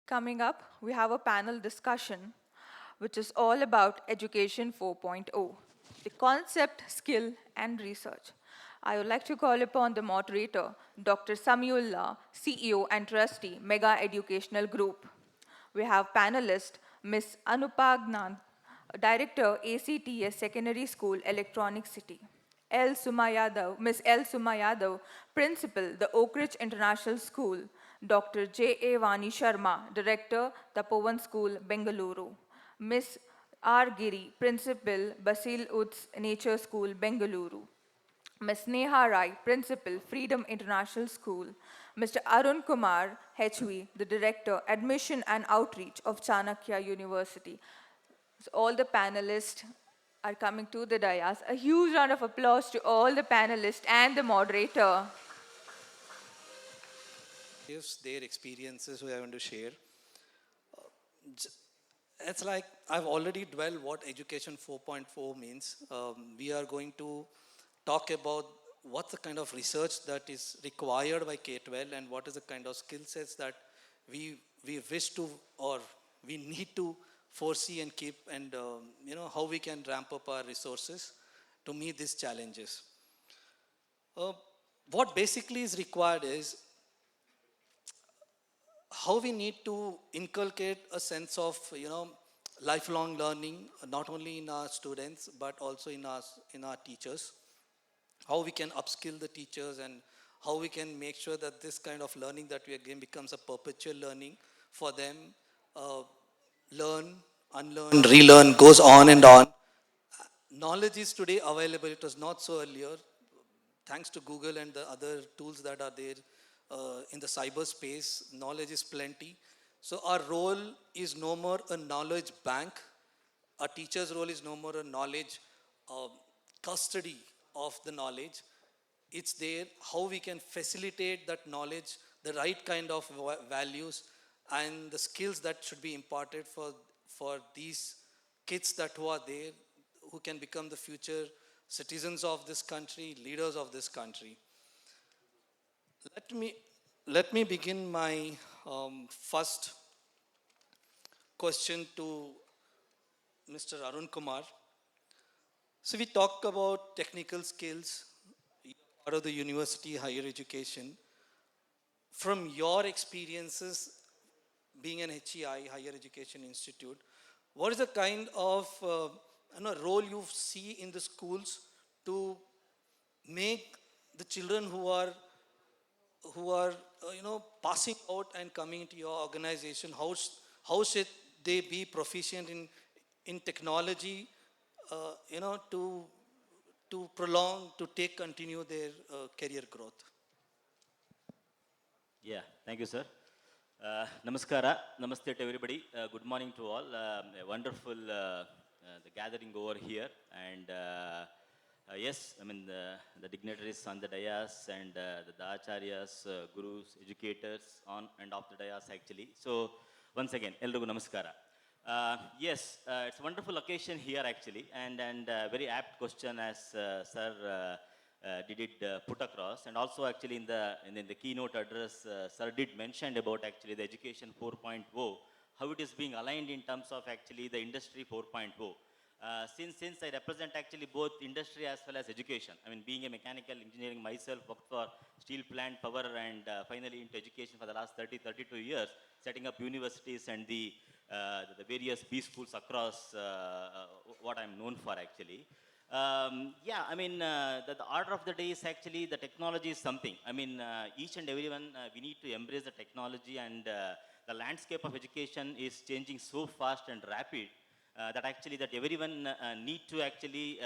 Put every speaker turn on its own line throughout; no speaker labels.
Coming up, we have a panel discussion which is all about Education 4.0, the concept, skill, and research. I would like to call upon the moderator, Dr. Samiullah, CEO and Trustee, Mega Educational Group. We have panelist Ms. Anupagnan, Director, ACTS Secondary School, Electronic City. L. Suma Yadav, Ms. L. Suma Yadav, Principal, the Oak Ridge International School. Dr. J. A. Vani Sharma, Director, Tapovan School, Bengaluru. Ms. R. Giri, Principal, Basil Uds Nature School, Bengaluru. Ms. Neha Rai, Principal, Freedom International School. Mr. Arun Kumar, HV, the Director, Admission and Outreach of Chanakya University. So all the panelists are coming to the dais. A huge round of applause to all the panelists and the moderator.
Gives their experiences who I want to share. It's like I've already dwelled what Education 4.4 means. We are going to talk about what's the kind of research that is required by K-12 and what is the kind of skill sets that we wish to or we need to foresee and keep, and how we can ramp up our resources to meet these challenges. What basically is required is how we need to inculcate a sense of lifelong learning, not only in our students but also in our teachers. How we can upskill the teachers and how we can make sure that this kind of learning that we are getting becomes a perpetual learning for them. Learn, unlearn, relearn, goes on and on. Knowledge is today available. It was not so earlier. Thanks to Google and the other tools that are there in the cyberspace, knowledge is plenty. So our role is no more a knowledge bank. Our teacher's role is no more a knowledge custody of the knowledge. It's there how we can facilitate that knowledge, the right kind of values and the skills that should be imparted for these kids that who are there, who can become the future citizens of this country, leaders of this country. Let me begin my first question to Mr. Arun Kumar. So we talk about technical skills, part of the university, higher education. From your experiences being an HEI, Higher Education Institute, what is the kind of role you see in the schools to make the children who are passing out and coming into your organization, how should they be proficient in technology, to prolong, to continue their career growth?
Yeah, thank you, sir. Namaskara, namaste to everybody. Good morning to all. A wonderful the gathering over here, and yes, I mean the dignitaries on the dais and the acharyas, gurus, educators on and off the dais actually. So once again, elrigu namaskara. Yes, it's a wonderful occasion here actually, and very apt question as sir did it put across, and also actually in the keynote address, sir did mention about actually the education 4.0, how it is being aligned in terms of actually the industry 4.0. Since I represent actually both industry as well as education, I mean being a mechanical engineering myself, worked for steel plant, power, and finally into education for the last 32 years, setting up universities and the various B schools across what I'm known for actually. Yeah, I mean, the order of the day is actually the technology is something. I mean, each and everyone, we need to embrace the technology, and the landscape of education is changing so fast and rapid that actually that everyone need to actually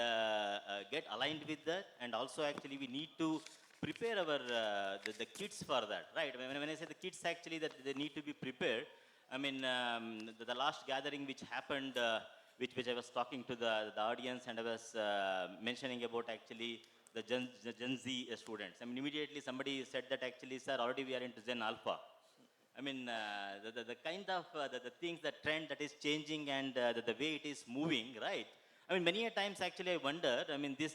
get aligned with that, and also actually we need to prepare our the kids for that, right? When I say the kids actually that they need to be prepared, I mean, the last gathering which happened, which I was talking to the audience, and I was mentioning about actually the Gen Z students. I mean, immediately somebody said that actually, sir, already we are into Gen Alpha. I mean, the kind of the things, the trend that is changing, and the way it is moving, right? I mean, many a times actually I wonder, I mean, this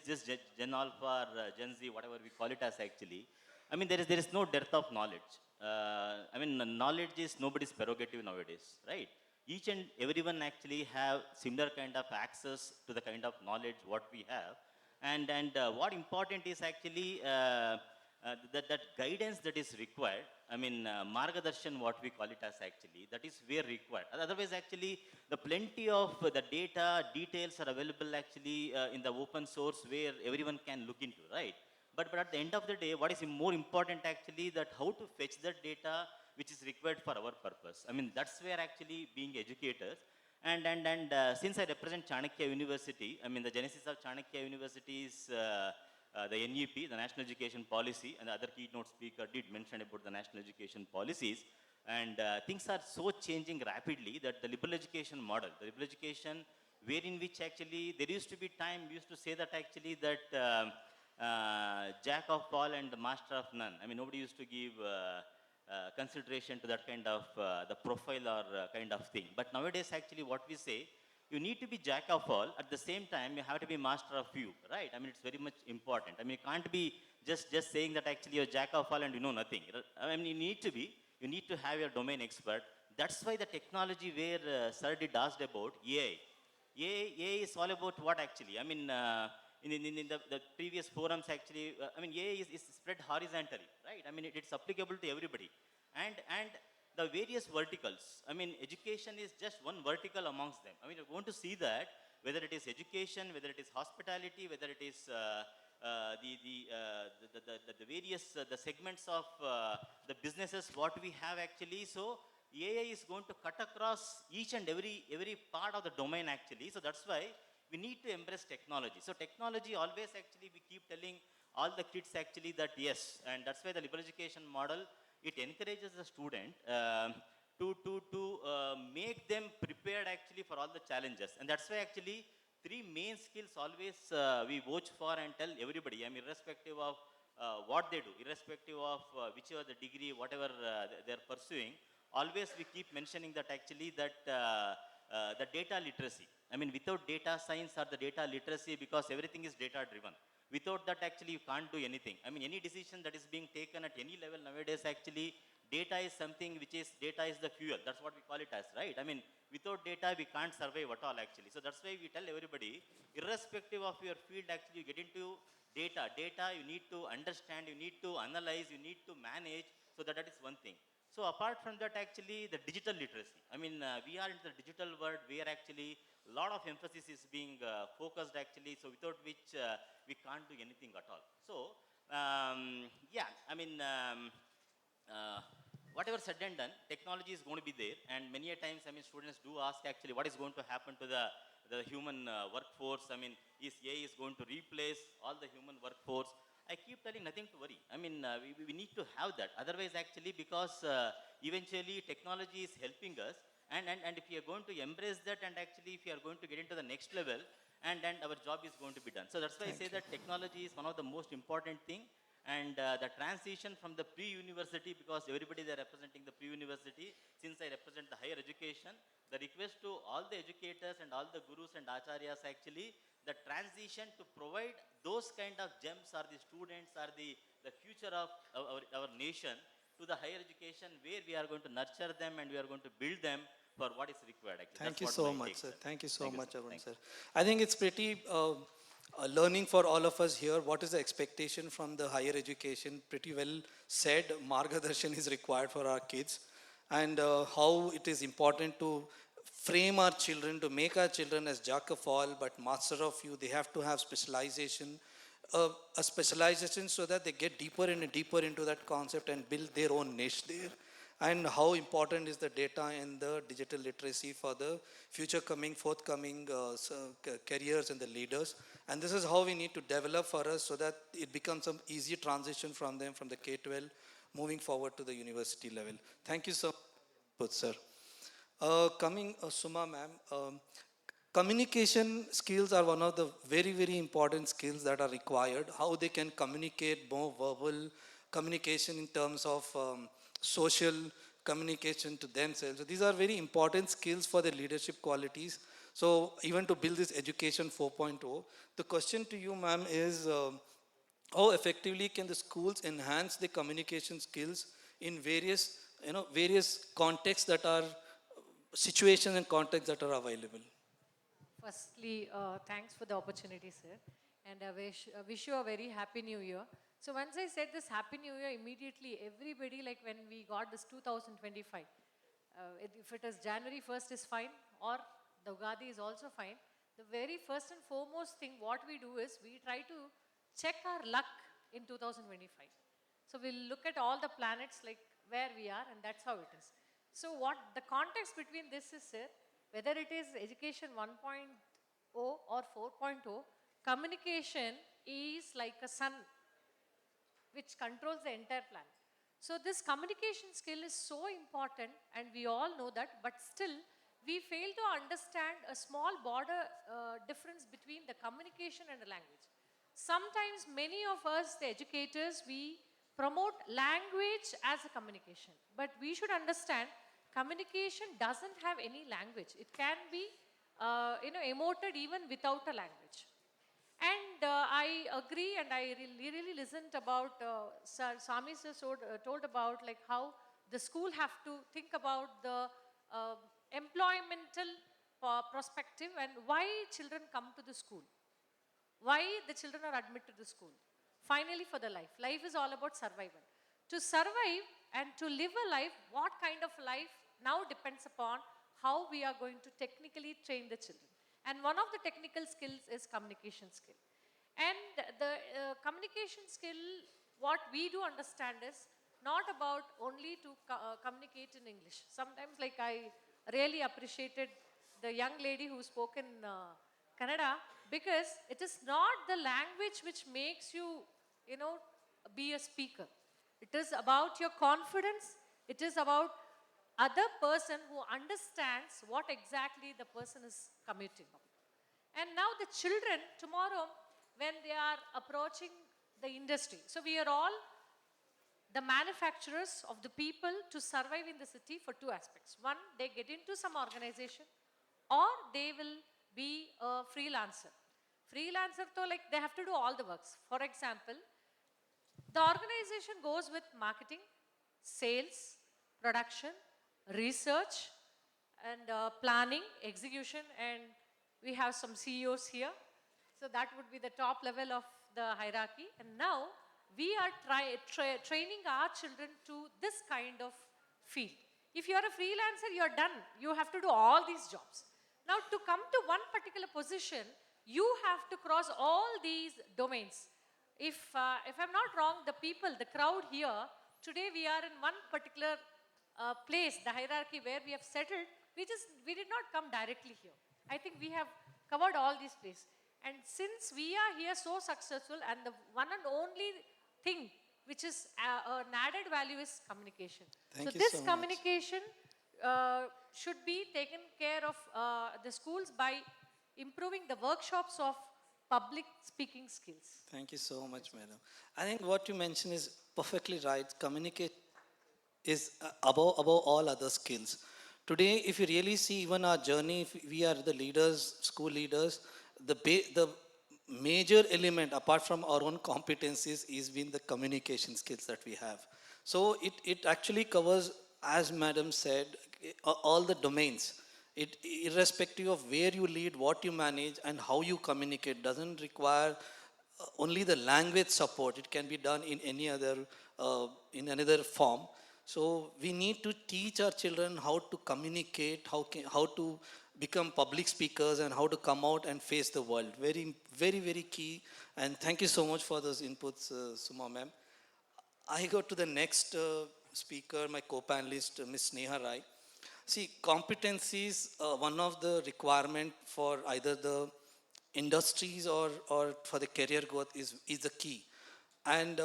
Gen Alpha or Gen Z, whatever we call it as actually, I mean, there is no dearth of knowledge. I mean, knowledge is nobody's prerogative nowadays, right? Each and everyone actually have similar kind of access to the kind of knowledge what we have, and what important is actually that guidance that is required. I mean, margadarshan, what we call it as actually, that is where required. Otherwise, actually, the plenty of the data details are available actually in the open source where everyone can look into, right? But at the end of the day, what is more important actually that how to fetch that data which is required for our purpose. I mean, that's where actually being educators. And since I represent Chanakya University, I mean, the genesis of Chanakya University is the NEP, the National Education Policy, and the other keynote speaker did mention about the national education policies. And things are so changing rapidly that the liberal education model, the liberal education wherein which actually there used to be time, we used to say that actually that jack of all and the master of none. I mean, nobody used to give consideration to that kind of the profile or kind of thing. But nowadays, actually, what we say, you need to be jack of all. At the same time, you have to be master of few, right? I mean, it's very much important. I mean, you can't be just saying that actually you're jack of all and you know nothing. I mean, you need to have your domain expert. That's why the technology where Sir did asked about AI. AI is all about what actually? I mean, in the previous forums actually, I mean, AI is spread horizontally, right? I mean, it's applicable to everybody. And the various verticals, I mean, education is just one vertical amongst them. I mean, you're going to see that whether it is education, whether it is hospitality, whether it is the various the segments of the businesses what we have actually. So AI is going to cut across each and every part of the domain actually. So that's why we need to embrace technology. So technology always actually we keep telling all the kids actually that yes, and that's why the liberal education model it encourages the student to make them prepared actually for all the challenges, and that's why actually three main skills always we watch for and tell everybody. I mean, irrespective of what they do, irrespective of whichever the degree, whatever they're pursuing, always we keep mentioning that actually that the data literacy. I mean, without data science or the data literacy, because everything is data driven. Without that, actually, you can't do anything. I mean, any decision that is being taken at any level nowadays, actually, data is something which is, data is the fuel. That's what we call it as, right? I mean, without data, we can't survive at all, actually. So that's why we tell everybody, irrespective of your field, actually, you get into data. Data, you need to understand, you need to analyze, you need to manage. So that is one thing. So apart from that, actually, the digital literacy. I mean, we are in the digital world where actually a lot of emphasis is being focused actually. So without which we can't do anything at all. So yeah, I mean, whatever said and done, technology is going to be there. And many a times, I mean, students do ask actually what is going to happen to the human workforce. I mean, is AI is going to replace all the human workforce? I keep telling nothing to worry. I mean, we need to have that. Otherwise, actually, because eventually technology is helping us, and if we are going to embrace that, and actually if we are going to get into the next level, and our job is going to be done. So that's why I say that technology is one of the most important thing. And the transition from the pre-university, because everybody they are representing the pre-university, since I represent the higher education, the request to all the educators and all the gurus and acharyas actually, the transition to provide those kind of gems are the students are the future of our nation to the higher education where we are going to nurture them and we are going to build them for what is required actually.
Thank
That's
you
what
so
my
much,
take,
sir.
sir.
Thank you so
Thank you,
much,
sir.
Arun,
Thank
sir. I think it's pretty learning for all of us here. What is the expectation from the higher education? Pretty well said. Margadarshan is required for our kids, and how it is important to frame our children, to make our children as jack of all but master of few. They have to have specialization, a specialization so that they get deeper and deeper into that concept and build their own niche there. And how important is the data and the digital literacy for the future coming, forthcoming careers and the leaders. And this is how we need to develop for us so that it becomes some easy transition from them from the K-12 moving forward to the university level. Thank you so much, sir. Coming, Suma ma'am, communication skills are one of the very, very important skills that are required. How they can communicate, more verbal communication in terms of social communication to themselves. So these are very important skills for the leadership qualities. So even to build this education 4.0, the question to you, ma'am, is how effectively can the schools enhance the communication skills in various, various contexts that are, situations and contexts that are available.
Firstly, thanks for the opportunity, sir. And I wish you a very happy new year. So once I said this happy new year, immediately everybody, like when we got this 2025, if it is January 1st is fine, or the Ugadi is also fine. The very first and foremost thing what we do is we try to check our luck in 2025. So we'll look at all the planets like where we are, and that's how it is. So what the context between this is, sir, whether it is education 1.0 or 4.0, communication is like a sun which controls the entire planet. So this communication skill is so important, and we all know that, but still we fail to understand a small border difference between the communication and the language. Sometimes many of us, the educators, we promote language as a communication, but we should understand communication doesn't have any language. It can be emoted even without a language. And I agree, and I really listened about Sir Sami sir told about like how the school have to think about the employmental perspective and why children come to the school, why the children are admitted to the school. Finally, for the life. Life is all about survival. To survive and to live a life, what kind of life now depends upon how we are going to technically train the children. And one of the technical skills is communication skill. And the communication skill, what we do understand is not about only to communicate in English. Sometimes like I really appreciated the young lady who spoke in Kannada, because it is not the language which makes you, be a speaker. It is about your confidence. It is about other person who understands what exactly the person is committing on. And now the children tomorrow, when they are approaching the industry, so we are all the manufacturers of the people to survive in the city for two aspects. One, they get into some organization, or they will be a freelancer. Freelancer, though, like they have to do all the works. For example, the organization goes with marketing, sales, production, research, and planning, execution, and we have some CEOs here. So that would be the top level of the hierarchy. And now we are training our children to this kind of field. If you are a freelancer, you are done. You have to do all these jobs. Now to come to one particular position, you have to cross all these domains. If I'm not wrong, the people, the crowd here, today we are in one particular place, the hierarchy where we have settled, we did not come directly here. I think we have covered all these places. And since we are here so successful, and the one and only thing which is an added value is communication.
Thank
so
you
this
so much.
communication should be taken care of the schools by improving the workshops of public speaking skills.
Thank you so much, madam. I think what you mentioned is perfectly right. Communicate is above all other skills. Today, if you really see even our journey, if we are the leaders, school leaders, the major element apart from our own competencies is been the communication skills that we have. So it actually covers, as madam said, all the domains. It, irrespective of where you lead, what you manage, and how you communicate, doesn't require only the language support. It can be done in any other, in another form. So we need to teach our children how to communicate, how to become public speakers, and how to come out and face the world. Very, very, very key. And thank you so much for those inputs, Suma ma'am. I go to the next speaker, my co-panelist, Ms. Sneha Rai. See, competency is one of the requirement for either the industries or for the career growth is the key. And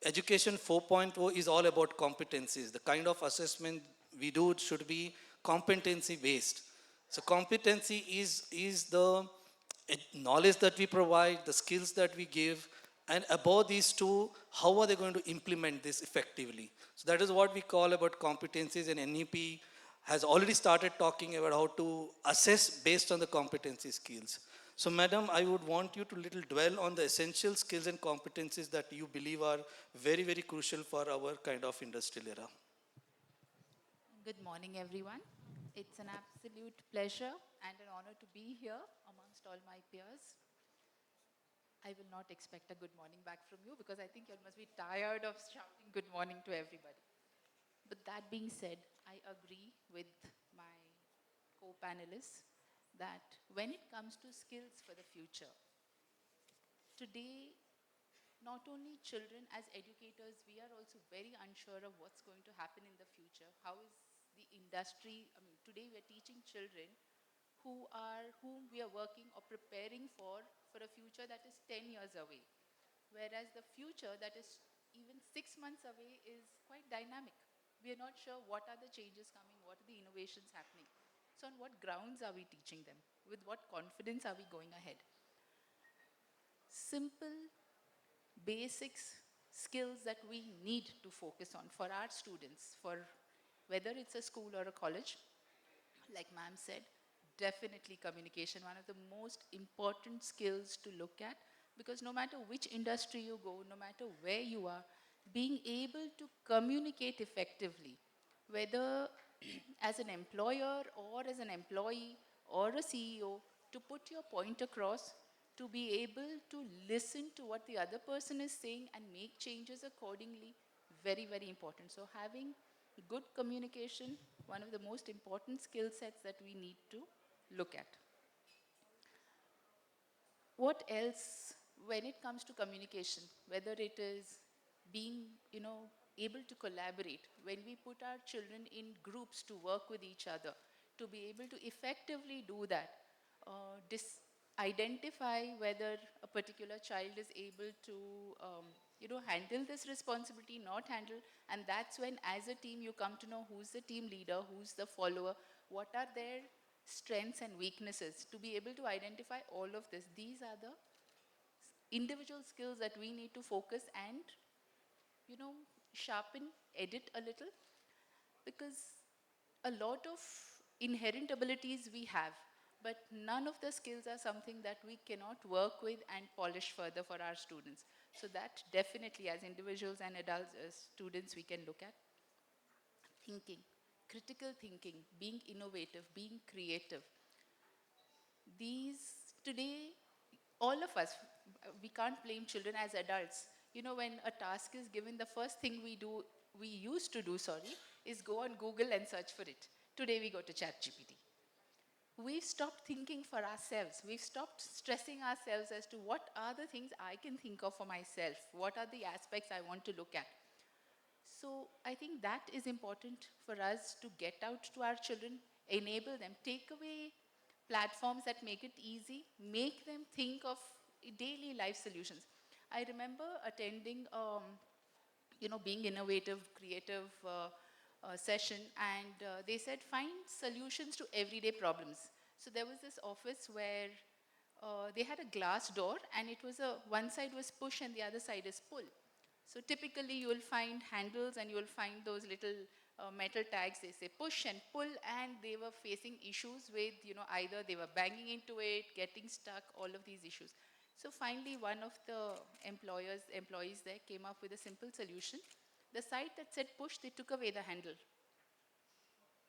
education 4.0 is all about competencies. The kind of assessment we do should be competency based. So competency is the knowledge that we provide, the skills that we give, and above these two, how are they going to implement this effectively? So that is what we call about competencies, and NEP has already started talking about how to assess based on the competency skills. So, madam, I would want you to little dwell on the essential skills and competencies that you believe are very, very crucial for our kind of industrial era.
Good morning, everyone. It's an absolute pleasure and an honor to be here amongst all my peers. I will not expect a good morning back from you because I think you must be tired of shouting good morning to everybody. But that being said, I agree with my co-panelists that when it comes to skills for the future, today, not only children, as educators, we are also very unsure of what's going to happen in the future. How is the industry, today we are teaching children whom we are working or preparing for a future that is 10 years away. Whereas the future that is even 6 months away is quite dynamic. We are not sure what are the changes coming, what are the innovations happening. So on what grounds are we teaching them? With what confidence are we going ahead? Simple basics skills that we need to focus on for our students, for whether it's a school or a college. Like ma'am said, definitely communication, one of the most important skills to look at, because no matter which industry you go, no matter where you are, being able to communicate effectively, whether as an employer or as an employee or a CEO, to put your point across, to be able to listen to what the other person is saying and make changes accordingly, very, very important. So having good communication, one of the most important skill sets that we need to look at. What else, when it comes to communication, whether it is being, able to collaborate, when we put our children in groups to work with each other, to be able to effectively do that, identify whether a particular child is able to, handle this responsibility, not handle, and that's when as a team you come to know who's the team leader, who's the follower, what are their strengths and weaknesses, to be able to identify all of this. These are the individual skills that we need to focus and, sharpen, edit a little, because a lot of inherent abilities we have, but none of the skills are something that we cannot work with and polish further for our students. So that definitely, as individuals and adults, as students, we can look at. Thinking, critical thinking, being innovative, being creative. These, today, all of us, we can't blame children as adults. When a task is given, the first thing we used to do, is go on Google and search for it. Today we go to ChatGPT. We've stopped thinking for ourselves. We've stopped stressing ourselves as to what are the things I can think of for myself? What are the aspects I want to look at? So I think that is important for us to get out to our children, enable them, take away platforms that make it easy, make them think of daily life solutions. I remember attending, being innovative, creative session, and they said find solutions to everyday problems. So there was this office where they had a glass door, and it was one side was push and the other side is pull. So typically you will find handles and you will find those little metal tags, they say push and pull, and they were facing issues with, either they were banging into it, getting stuck, all of these issues. So finally one of the employees there came up with a simple solution. The side that said push, they took away the handle.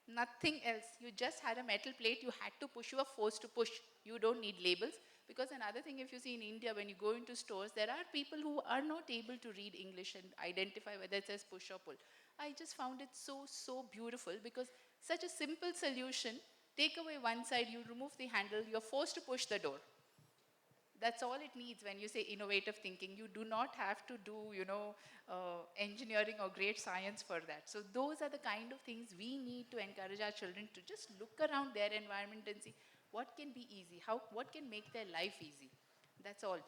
Nothing else. You just had a metal plate, you had to push, you were forced to push. You don't need labels. Because another thing, if you see in India, when you go into stores, there are people who are not able to read English and identify whether it says push or pull. I just found it so beautiful, because such a simple solution, take away one side, you remove the handle, you're forced to push the door. That's all it needs when you say innovative thinking. You do not have to do, engineering or great science for that. So those are the kind of things we need to encourage our children to just look around their environment and see what can be easy, what can make their life easy. That's all.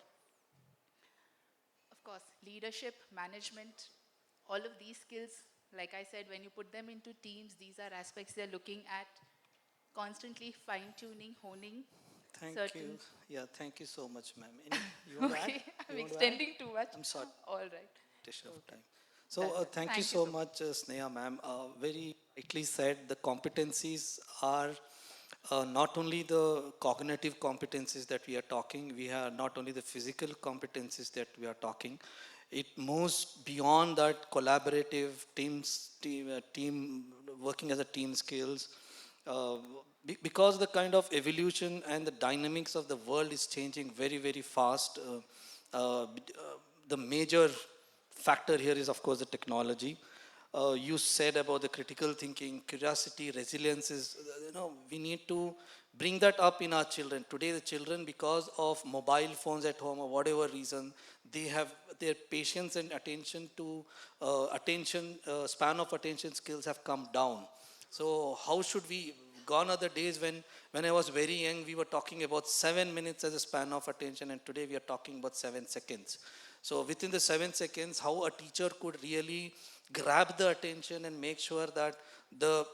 Of course, leadership, management, all of these skills, like I said, when you put them into teams, these are aspects they're looking at, constantly fine-tuning, honing.
Thank
certain
you. Yeah, thank you so much, ma'am. You want to add?
Okay, I'm
You want to add?
extending too much.
I'm sorry.
All right.
Limitation of
Okay.
time. So
That's it.
thank you
Thank you
so
so
much, Sneha ma'am. Very rightly said, the competencies are not only the cognitive competencies that we are talking, we have not only the physical competencies that we are talking, it moves beyond that collaborative team working as a team skills. Uh, because the kind of evolution and the dynamics of the world is changing very, very fast. The major factor here is, of course, the technology. You said about the critical thinking, curiosity, resilience is, we need to bring that up in our children. Today, the children, because of mobile phones at home or whatever reason, they have their patience and attention to span of attention skills have come down. So how should we, gone are the days when I was very young, we were talking about 7 minutes as a span of attention, and today we are talking about 7 seconds. So within the 7 seconds, how a teacher could really grab the attention and make sure that the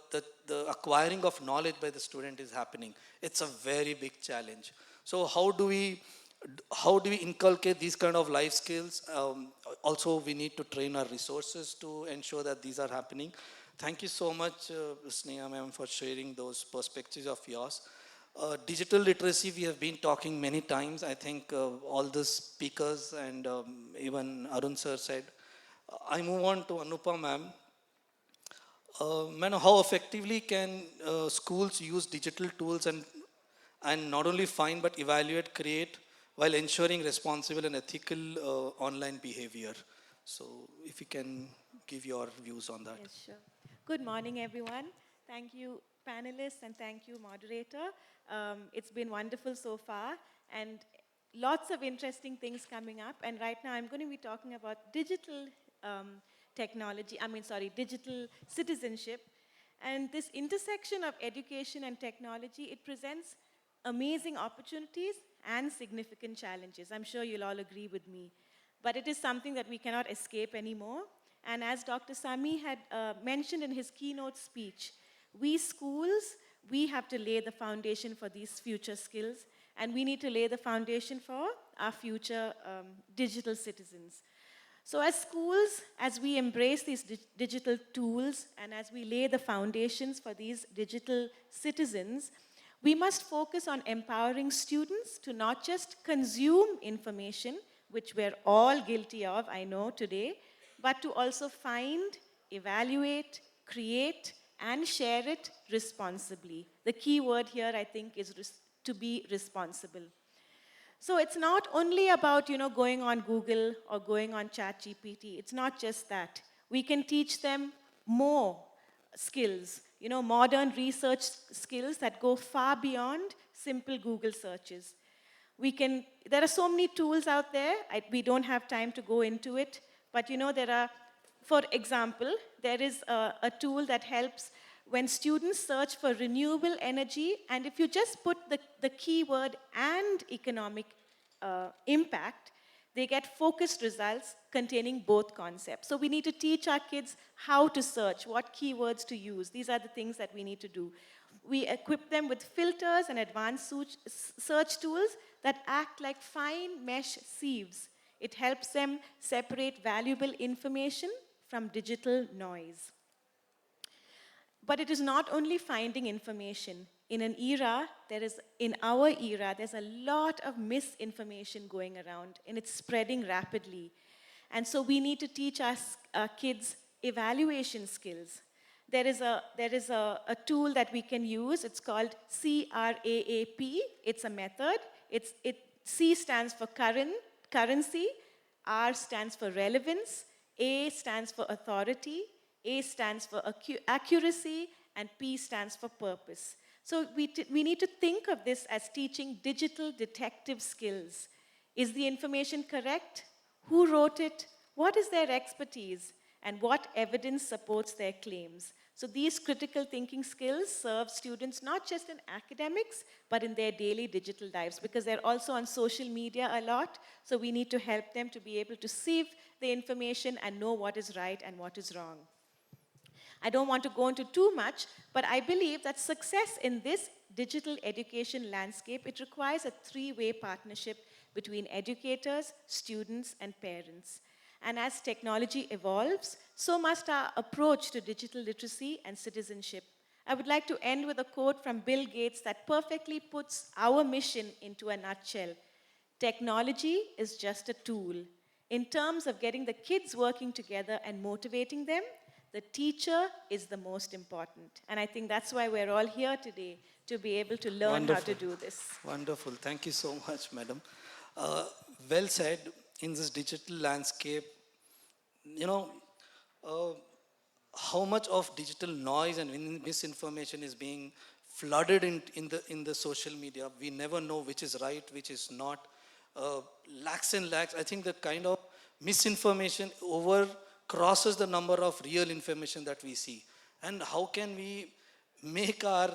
acquiring of knowledge by the student is happening. It's a very big challenge. So how do we inculcate these kind of life skills? Also, we need to train our resources to ensure that these are happening. Thank you so much, Sneha ma'am, for sharing those perspectives of yours. Digital literacy, we have been talking many times. I think all the speakers and even Arun sir said. I move on to Anupa ma'am. Ma'am, how effectively can schools use digital tools and not only find but evaluate, create while ensuring responsible and ethical online behavior? So if you can give your views on that.
Yes, sure. Good morning, everyone. Thank you, panelists, and thank you, moderator. It's been wonderful so far, and lots of interesting things coming up. And right now, I'm going to be talking about digital digital citizenship. And this intersection of education and technology, it presents amazing opportunities and significant challenges. I'm sure you'll all agree with me. But it is something that we cannot escape anymore. And as Dr. Sami had mentioned in his keynote speech, we schools, we have to lay the foundation for these future skills, and we need to lay the foundation for our future digital citizens. So as schools, as we embrace these digital tools and as we lay the foundations for these digital citizens, we must focus on empowering students to not just consume information, which we're all guilty of, I know today, but to also find, evaluate, create, and share it responsibly. The key word here, I think, is to be responsible. So it's not only about, going on Google or going on ChatGPT. It's not just that. We can teach them more skills, modern research skills that go far beyond simple Google searches. There are so many tools out there. We don't have time to go into it. But, for example, there is a tool that helps when students search for renewable energy, and if you just put the keyword and economic impact, they get focused results containing both concepts. So we need to teach our kids how to search, what keywords to use. These are the things that we need to do. We equip them with filters and advanced search tools that act like fine mesh sieves. It helps them separate valuable information from digital noise. But it is not only finding information. In our era, there's a lot of misinformation going around, and it's spreading rapidly. And so we need to teach our kids evaluation skills. There is a tool that we can use. It's called CRAAP. It's a method. C stands for currency, R stands for relevance, A stands for authority, A stands for accuracy, and P stands for purpose. So we need to think of this as teaching digital detective skills. Is the information correct? Who wrote it? What is their expertise? And what evidence supports their claims? So these critical thinking skills serve students not just in academics, but in their daily digital lives, because they're also on social media a lot. So we need to help them to be able to sieve the information and know what is right and what is wrong. I don't want to go into too much, but I believe that success in this digital education landscape, it requires a three-way partnership between educators, students, and parents. And as technology evolves, so must our approach to digital literacy and citizenship. I would like to end with a quote from Bill Gates that perfectly puts our mission into a nutshell. Technology is just a tool. In terms of getting the kids working together and motivating them, the teacher is the most important. And I think that's why we're all here today, to be able to learn how to do this.
Wonderful. Thank you so much, madam. Uh, well said. In this digital landscape, you know, uh, how much of digital noise and misinformation is being flooded in the social media. We never know which is right, which is not. Lakhs and lakhs. I think the kind of misinformation over crosses the number of real information that we see. And how can we make our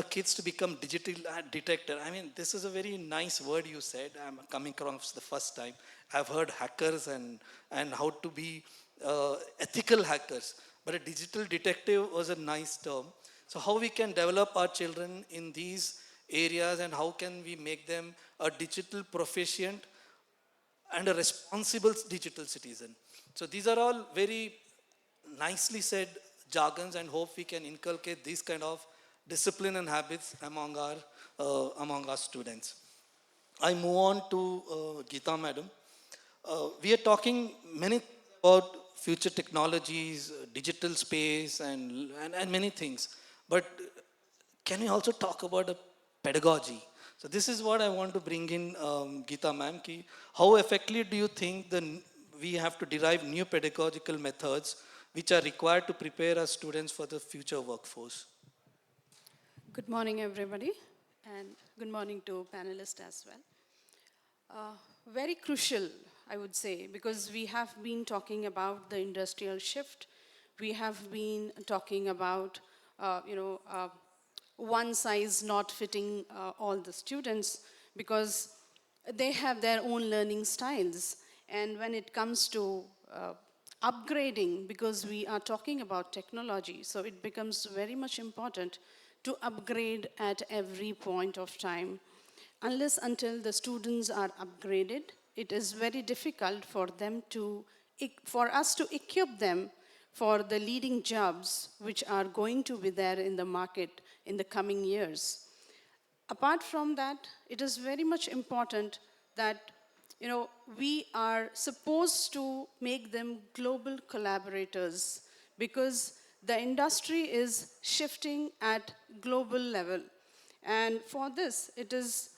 kids to become digital detector? I mean, this is a very nice word you said. I'm coming across the first time. I've heard hackers and how to be ethical hackers, but a digital detective was a nice term. So how we can develop our children in these areas, and how can we make them a digital proficient and a responsible digital citizen? So these are all very nicely said jargons, and hope we can inculcate these kind of discipline and habits among our students. I move on to Geeta madam. We are talking many about future technologies, digital space, and many things. But can we also talk about the pedagogy? So this is what I want to bring in, Geeta ma'am. How effectively do you think we have to derive new pedagogical methods which are required to prepare our students for the future workforce?
Good morning, everybody, and good morning to panelists as well. Very crucial, I would say, because we have been talking about the industrial shift. We have been talking about, one size not fitting all the students, because they have their own learning styles. And when it comes to upgrading, because we are talking about technology, so it becomes very much important to upgrade at every point of time. Unless until the students are upgraded, it is very difficult for us to equip them for the leading jobs which are going to be there in the market in the coming years. Apart from that, it is very much important that we are supposed to make them global collaborators, because the industry is shifting at global level. And for this, it is,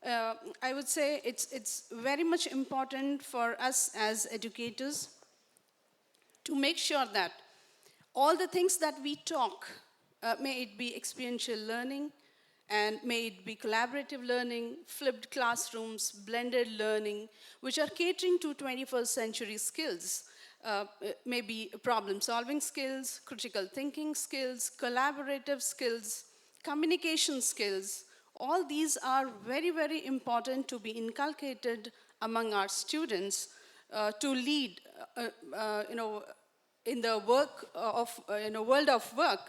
I would say, it's very much important for us as educators to make sure that all the things that we talk, may it be experiential learning, and may it be collaborative learning, flipped classrooms, blended learning, which are catering to 21st century skills, maybe problem-solving skills, critical thinking skills, collaborative skills, communication skills. All these are very, very important to be inculcated among our students to lead, in the world of work.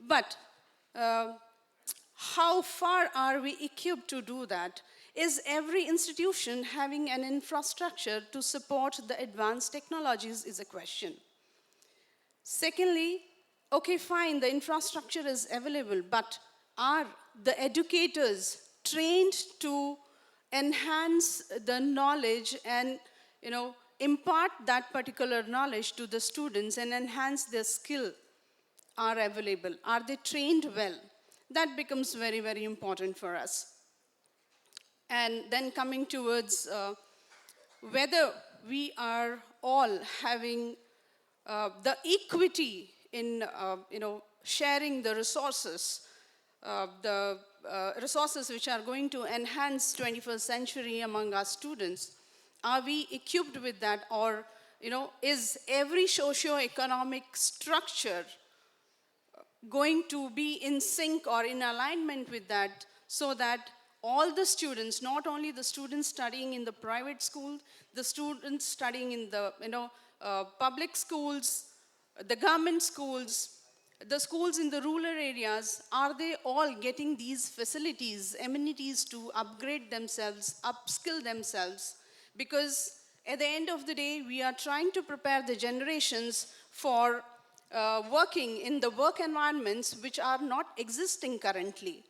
But how far are we equipped to do that? Is every institution having an infrastructure to support the advanced technologies is a question. Secondly, okay, fine, the infrastructure is available, but are the educators trained to enhance the knowledge and, impart that particular knowledge to the students and enhance their skill are available? Are they trained well? That becomes very, very important for us. And then coming towards whether we are all having the equity in, sharing the resources which are going to enhance 21st century among our students. Are we equipped with that? Or, is every socio-economic structure going to be in sync or in alignment with that, so that all the students, not only the students studying in the private school, the students studying in the public schools, the government schools, the schools in the rural areas, are they all getting these facilities, amenities to upgrade themselves, upskill themselves? Because at the end of the day, we are trying to prepare the generations for working in the work environments which are not existing currently.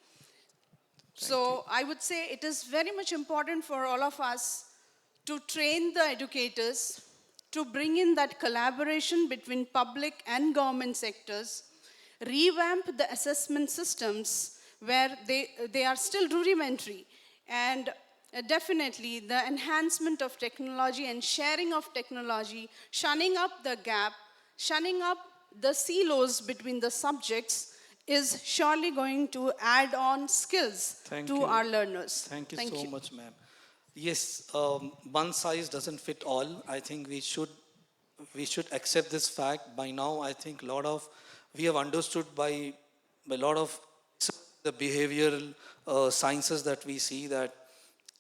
So I would say it is very much important for all of us to train the educators, to bring in that collaboration between public and government sectors, revamp the assessment systems where they are still rudimentary, and definitely the enhancement of technology and sharing of technology, shunning up the gap, shunning up the silos between the subjects is surely going to add on skills
Thank
to
you.
our learners.
Thank you so much, ma'am. Yes, one size doesn't fit all. I think we should accept this fact. By now, I think we have understood by a lot of the behavioral sciences that we see that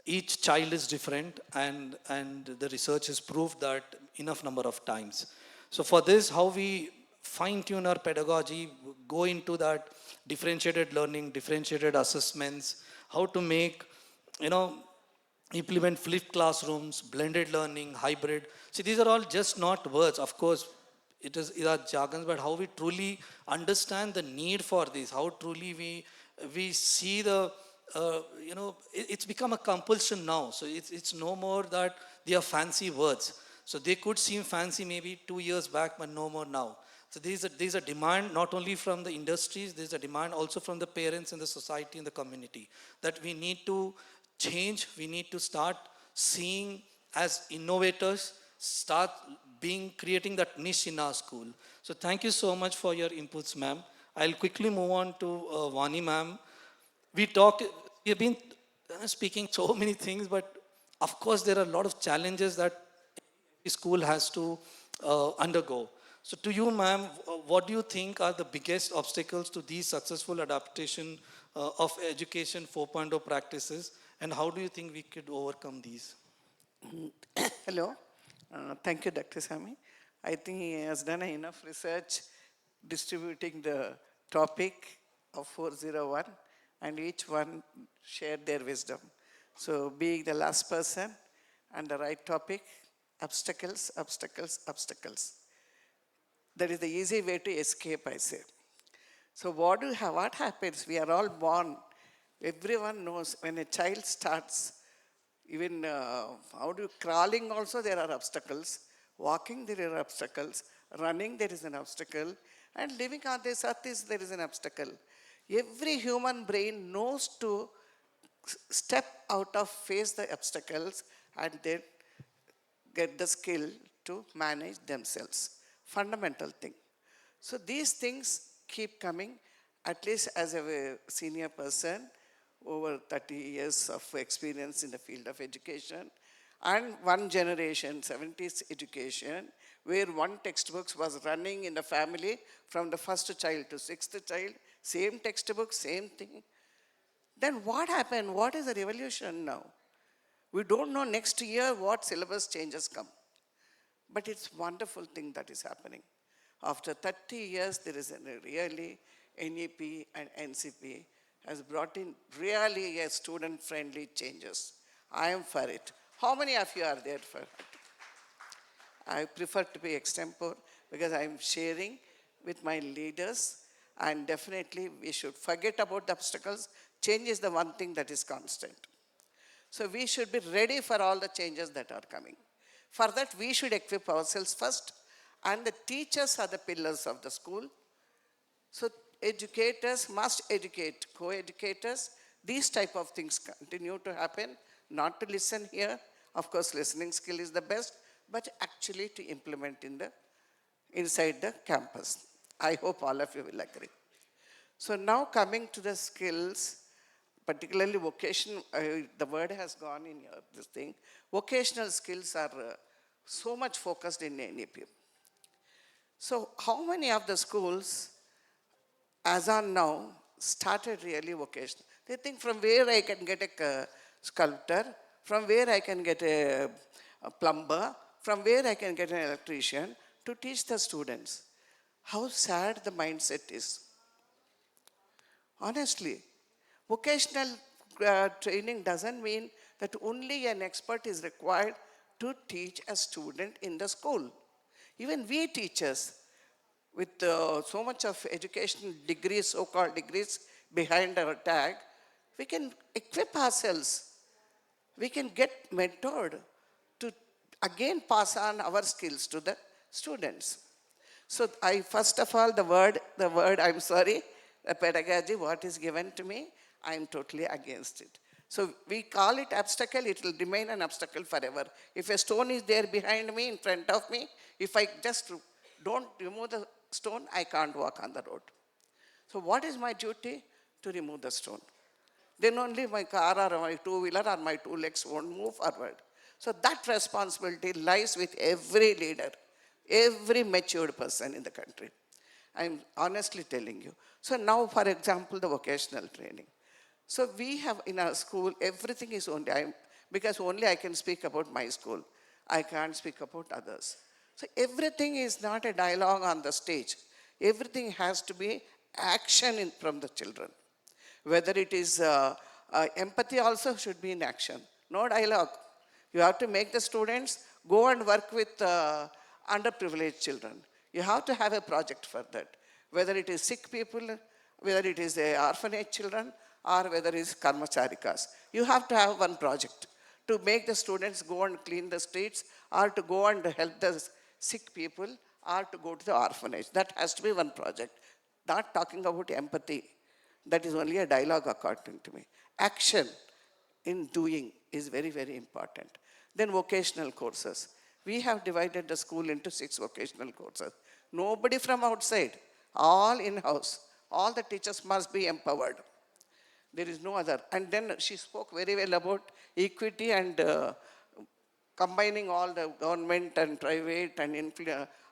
each child is different, and the research has proved that enough number of times. So for this, how we fine tune our pedagogy, go into that differentiated learning, differentiated assessments, how to make, you know, implement flipped classrooms, blended learning, hybrid. See, these are all just not words. Of course, it are jargons, but how we truly understand the need for this, how truly we see the, it's become a compulsion now. So it's no more that they are fancy words. So they could seem fancy maybe 2 years back, but no more now. So there's a demand not only from the industries, there's a demand also from the parents and the society and the community that we need to change, we need to start seeing as innovators, start creating that niche in our school. So thank you so much for your inputs, ma'am. I'll quickly move on to Vani, ma'am. We have been speaking so many things, but of course there are a lot of challenges that school has to undergo. So to you, ma'am, what do you think are the biggest obstacles to these successful adaptation of education 4.0 practices, and how do you think we could overcome these?
Hello. Thank you, Dr. Sami. I think he has done enough research distributing the topic of 401, and each one shared their wisdom. So being the last person and the right topic, obstacles, obstacles, obstacles. That is the easy way to escape, I say. So what happens? We are all born. Everyone knows when a child starts, even crawling also there are obstacles, walking there are obstacles, running there is an obstacle, and living on this earth there is an obstacle. Every human brain knows to step out of, face the obstacles, and then get the skill to manage themselves. Fundamental thing. So these things keep coming, at least as a senior person, over 30 years of experience in the field of education, and one generation, 70s education, where one textbook was running in the family from the first child to sixth child, same textbook, same thing. Then what happened? What is the revolution now? We don't know next year what syllabus changes come. But it's a wonderful thing that is happening. After 30 years, there is a really NEP and NCP has brought in really a student-friendly changes. I am for it. How many of you are there for it? I prefer to be extempore because I'm sharing with my leaders, and definitely we should forget about the obstacles. Change is the one thing that is constant. So we should be ready for all the changes that are coming. For that, we should equip ourselves first, and the teachers are the pillars of the school. So educators must educate co-educators. These type of things continue to happen, not to listen here. Of course, listening skill is the best, but actually to implement inside the campus. I hope all of you will agree. So now coming to the skills, particularly vocation, the word has gone in here, this thing. Vocational skills are so much focused in NEP. So how many of the schools, as on now, started really vocational? They think from where I can get a sculptor, from where I can get a plumber, from where I can get an electrician to teach the students. How sad the mindset is. Honestly, vocational training doesn't mean that only an expert is required to teach a student in the school. Even we teachers, with so much of education degrees, so-called degrees behind our tag, we can equip ourselves. We can get mentored to again pass on our skills to the students. So I, first of all, the word, I'm sorry, the pedagogy, what is given to me, I'm totally against it. So we call it obstacle, it will remain an obstacle forever. If a stone is there behind me, in front of me, if I just don't remove the stone, I can't walk on the road. So what is my duty? To remove the stone. Then only my car or my two-wheeler or my two legs won't move forward. So that responsibility lies with every leader, every matured person in the country. I'm honestly telling you. So now, for example, the vocational training. So we have in our school, everything is only, because only I can speak about my school. I can't speak about others. So everything is not a dialogue on the stage. Everything has to be action from the children. Whether it is empathy also should be in action, no dialogue. You have to make the students go and work with underprivileged children. You have to have a project for that. Whether it is sick people, whether it is orphanage children, or whether it is karmacharikas. You have to have one project to make the students go and clean the streets, or to go and help the sick people, or to go to the orphanage. That has to be one project. Not talking about empathy. That is only a dialogue according to me. Action in doing is very, very important. Then vocational courses. We have divided the school into 6 vocational courses. Nobody from outside, all in-house. All the teachers must be empowered. There is no other. And then she spoke very well about equity and combining all the government and private and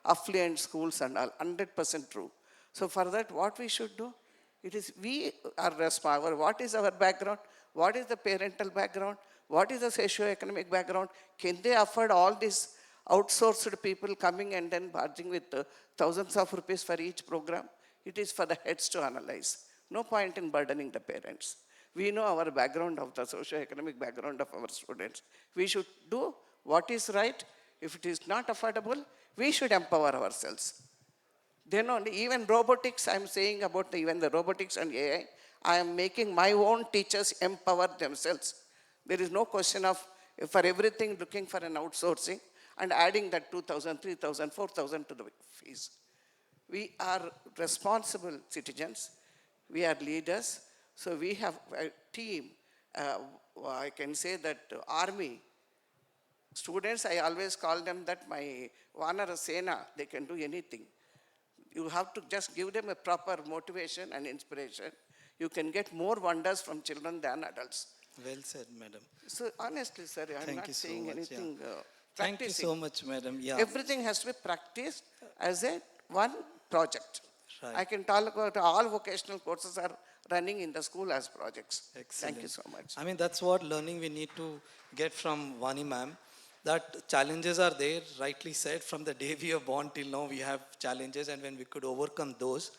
affluent schools and all. 100% true. So for that, what we should do? It is we are responsible. What is our background? What is the parental background? What is the socio-economic background? Can they afford all these outsourced people coming and then barging with thousands of rupees for each program? It is for the heads to analyze. No point in burdening the parents. We know our background of the socio-economic background of our students. We should do what is right. If it is not affordable, we should empower ourselves. Then only, even robotics, I'm saying about even the robotics and AI, I am making my own teachers empower themselves. There is no question of, for everything, looking for an outsourcing and adding that 2,000, 3,000, 4,000 to the fees. We are responsible citizens. We are leaders. So we have a team. I can say that army. Students, I always call them that my Vanara Sena, they can do anything. You have to just give them a proper motivation and inspiration. You can get more wonders from children than adults.
Well said, madam.
So honestly, sir, I'm
Thank
not
you so
saying
much,
anything.
Thank you
Practicing.
so much, madam. Yeah.
Everything has to be practiced as a one project.
Right.
I can talk about all vocational courses are running in the school as projects.
Excellent.
Thank you so much.
I mean, that's what learning we need to get from Vani ma'am. That challenges are there, rightly said, from the day we are born till now we have challenges, and when we could overcome those,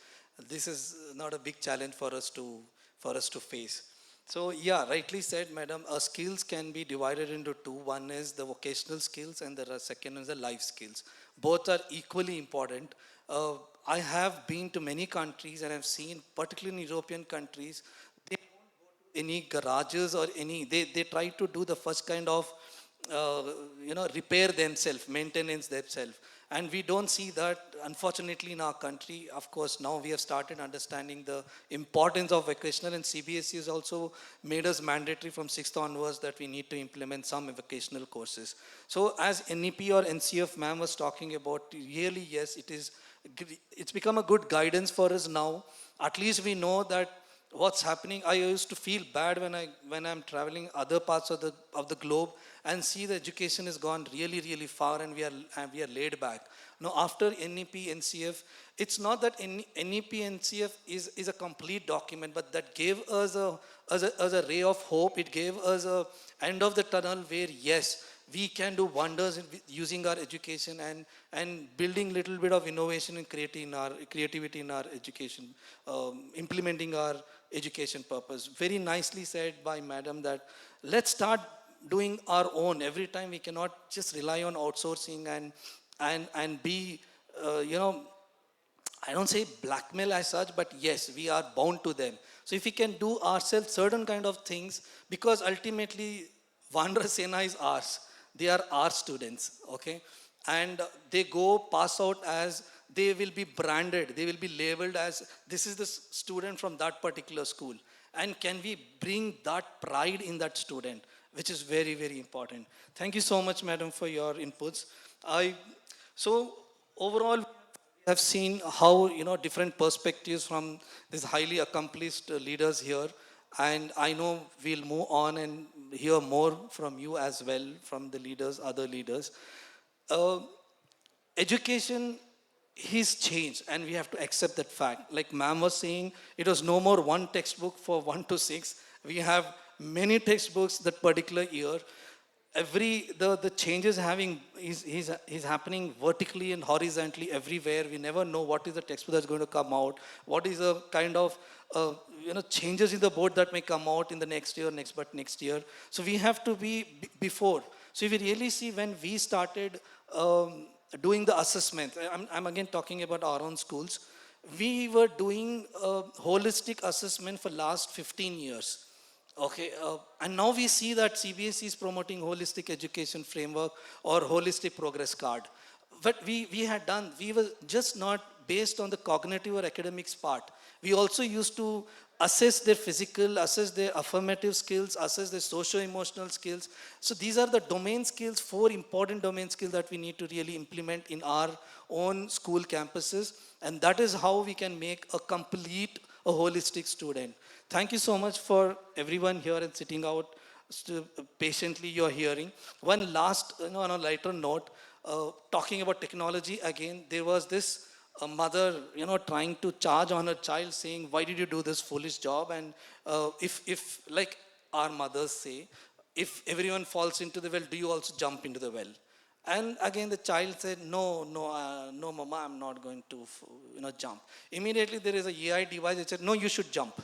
this is not a big challenge for us to face. So yeah, rightly said, madam, skills can be divided into 2. One is the vocational skills and the second is the life skills. Both are equally important. I have been to many countries and I've seen, particularly in European countries, they don't go to any garages or they try to do the first kind of repair themselves, maintenance themselves. And we don't see that, unfortunately, in our country. Of course, now we have started understanding the importance of vocational, and CBSE has also made us mandatory from 6th onwards that we need to implement some vocational courses. So as NEP or NCF ma'am was talking about, really, yes, it's become a good guidance for us now. At least we know that what's happening. I used to feel bad when I'm traveling other parts of the globe and see the education has gone really, really far, and we are laid back. Now after NEP, NCF, it's not that NEP, NCF is a complete document, but that gave us a ray of hope. It gave us a end of the tunnel where yes, we can do wonders using our education and building little bit of innovation and creativity in our education, implementing our education purpose. Very nicely said by madam that let's start doing our own. Every time we cannot just rely on outsourcing and be I don't say blackmail as such, but yes, we are bound to them. So if we can do ourselves certain kind of things, because ultimately Vandra Sena is ours. They are our students, okay? And they go pass out as, they will be branded, they will be labeled as, this is the student from that particular school. And can we bring that pride in that student, which is very, very important. Thank you so much, madam, for your inputs. So overall, we have seen how, different perspectives from these highly accomplished leaders here. And I know we'll move on and hear more from you as well, from the leaders, other leaders. Education is changed, and we have to accept that fact. Like ma'am was saying, it was no more one textbook for 1 to 6. We have many textbooks that particular year. The changes is happening vertically and horizontally everywhere. We never know what is the textbook that's going to come out, what is the kind of changes in the board that may come out in the next year. So we have to be before. So if we really see, when we started doing the assessment, I'm again talking about our own schools, we were doing a holistic assessment for last 15 years. Okay, and now we see that CBSE is promoting holistic education framework or holistic progress card. But we were just not based on the cognitive or academics part. We also used to assess their physical, assess their affirmative skills, assess their socio-emotional skills. So these are the domain skills, 4 important domain skills that we need to really implement in our own school campuses. And that is how we can make a holistic student. Thank you so much for everyone here and sitting out patiently you're hearing. One last, on a lighter note, talking about technology again, there was this mother, trying to charge on her child, saying, why did you do this foolish job? And if like our mothers say, if everyone falls into the well, do you also jump into the well? And again, the child said, no, mama, I'm not going to, jump. Immediately, there is a AI device that said, no, you should jump.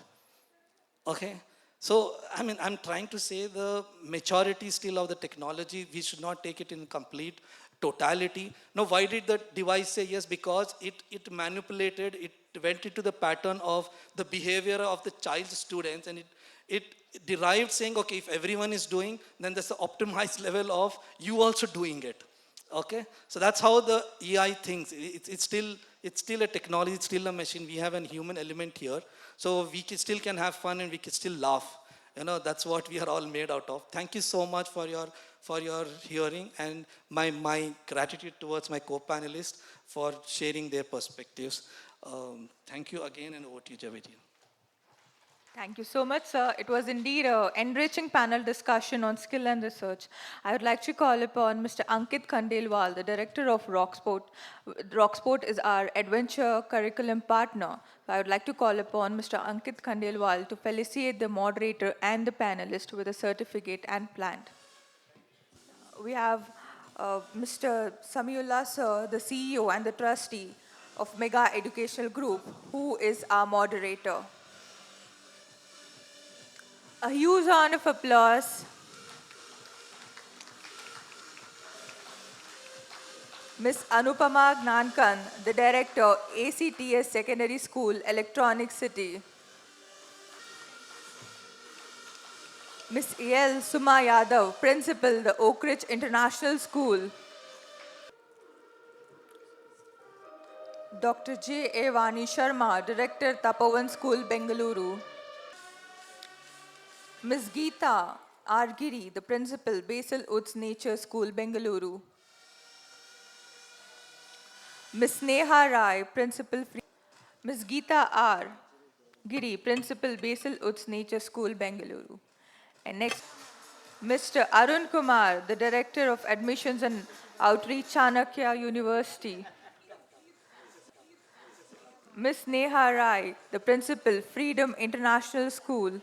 Okay? So, I'm trying to say the maturity still of the technology, we should not take it in complete totality. Now, why did the device say yes? Because it manipulated, it went into the pattern of the behavior of the child's students, and it derived saying, okay, if everyone is doing, then there's the optimized level of you also doing it. Okay, so that's how the AI thinks. It's still a technology, it's still a machine. We have a human element here, so we still can have fun and we can still laugh. That's what we are all made out of. Thank you so much for your hearing, and my gratitude towards my co-panelists for sharing their perspectives. Thank you again, and over to you, Javed.
Thank you so much, sir. It was indeed an enriching panel discussion on skill and research. I would like to call upon Mr. Ankit Khandelwal, the director of Rocksport. Rocksport is our adventure curriculum partner. I would like to call upon Mr. Ankit Khandelwal to felicitate the moderator and the panelist with a certificate and plant. We have Mr. Samiullah, sir, the CEO and the trustee of Mega Educational Group, who is our moderator. A huge round of applause. Ms. Anupama Gnankan, the director, ACTS Secondary School, Electronic City. Ms. E.L. Suma Yadav, principal, the Oak Ridge International School. Dr. J. A. Vani Sharma, director, Tapovan School, Bengaluru. Ms. Geeta R. Giri, the principal, Basil Woods Nature School, Bengaluru. Ms. Neha Rai, principal, Ms. Geeta R. Giri, principal, Basil Woods Nature School, Bengaluru. And next, Mr. Arun Kumar, the director of admissions and outreach, Chanakya University. Ms. Neha Rai, the principal, Freedom International School.